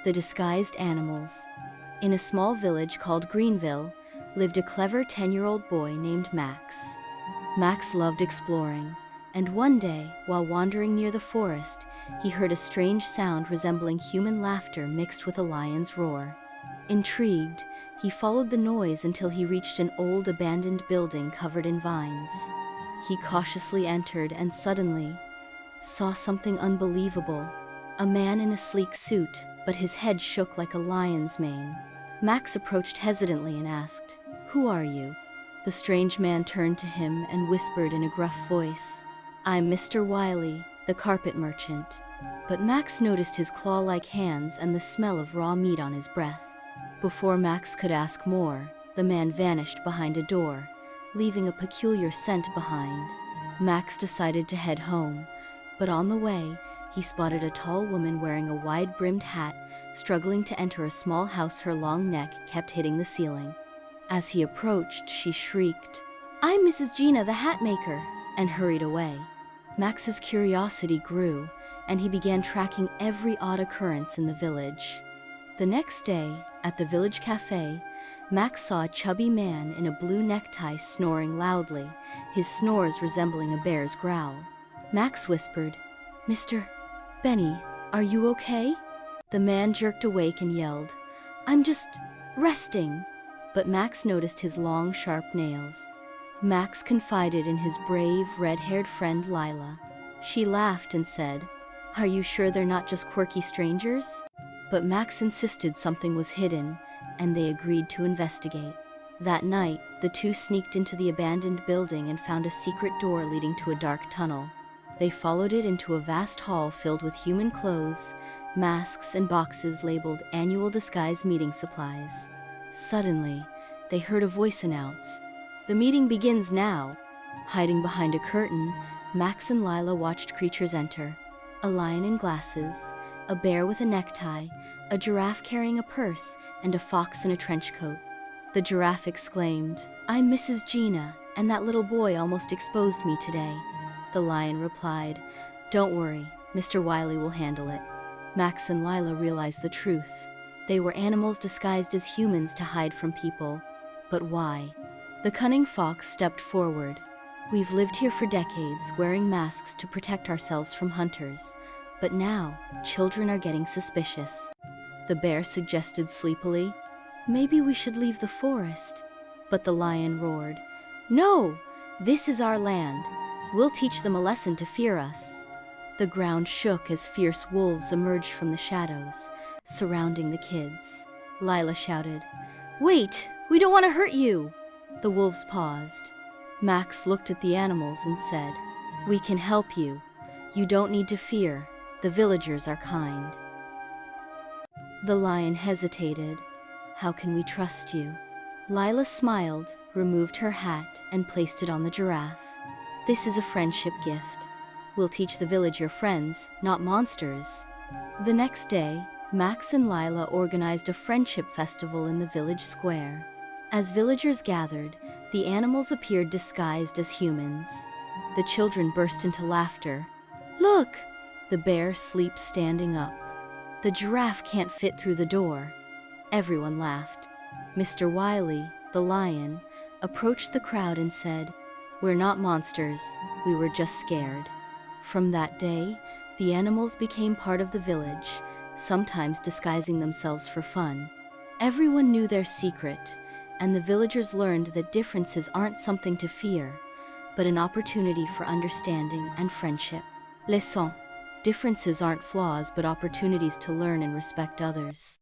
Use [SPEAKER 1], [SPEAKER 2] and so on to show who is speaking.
[SPEAKER 1] The disguised animals. In a small village called Greenville, lived a clever 10-year-old boy named Max. Max loved exploring, and one day, while wandering near the forest, he heard a strange sound resembling human laughter mixed with a lion's roar. Intrigued, he followed the noise until he reached an old abandoned building covered in vines. He cautiously entered and suddenly saw something unbelievable. A man in a sleek suit, but his head shook like a lion's mane. Max approached hesitantly and asked, "Who are you?" The strange man turned to him and whispered in a gruff voice, "I'm Mr. Wiley, the carpet merchant." But Max noticed his claw-like hands and the smell of raw meat on his breath. Before Max could ask more, the man vanished behind a door, leaving a peculiar scent behind. Max decided to head home, but on the way, he spotted a tall woman wearing a wide-brimmed hat, struggling to enter a small house. Her long neck kept hitting the ceiling. As he approached, she shrieked, "I'm Mrs. Gina, the hat maker," and hurried away. Max's curiosity grew, and he began tracking every odd occurrence in the village. The next day, at the village cafe, Max saw a chubby man in a blue necktie snoring loudly, his snores resembling a bear's growl. Max whispered, "Mr. Benny, are you okay?" The man jerked awake and yelled, "I'm just resting." But Max noticed his long, sharp nails. Max confided in his brave, red-haired friend Lila. She laughed and said, "Are you sure they're not just quirky strangers?" But Max insisted something was hidden, and they agreed to investigate. That night, the two sneaked into the abandoned building and found a secret door leading to a dark tunnel. They followed it into a vast hall filled with human clothes, masks, and boxes labeled "Annual Disguise Meeting Supplies." Suddenly, they heard a voice announce, "The meeting begins now." Hiding behind a curtain, Max and Lila watched creatures enter. A lion in glasses, a bear with a necktie, a giraffe carrying a purse, and a fox in a trench coat. The giraffe exclaimed, "I'm Mrs. Gina, and that little boy almost exposed me today." The lion replied, "Don't worry, Mr. Wiley will handle it." Max and Lila realized the truth. They were animals disguised as humans to hide from people. But why? The cunning fox stepped forward. "We've lived here for decades, wearing masks to protect ourselves from hunters. But now, children are getting suspicious." The bear suggested sleepily, "Maybe we should leave the forest." But the lion roared, "No! This is our land. We'll teach them a lesson to fear us." The ground shook as fierce wolves emerged from the shadows, surrounding the kids. Lila shouted, "Wait! We don't want to hurt you!" The wolves paused. Max looked at the animals and said, "We can help you. You don't need to fear. The villagers are kind." The lion hesitated. "How can we trust you?" Lila smiled, removed her hat, and placed it on the giraffe. "This is a friendship gift. We'll teach the village you're friends, not monsters." The next day, Max and Lila organized a friendship festival in the village square. As villagers gathered, the animals appeared disguised as humans. The children burst into laughter. "Look! The bear sleeps standing up. The giraffe can't fit through the door." Everyone laughed. Mr. Wiley, the lion, approached the crowd and said, "We're not monsters, we were just scared." From that day, the animals became part of the village, sometimes disguising themselves for fun. Everyone knew their secret, and the villagers learned that differences aren't something to fear, but an opportunity for understanding and friendship. Leçon. Differences aren't flaws but opportunities to learn and respect others.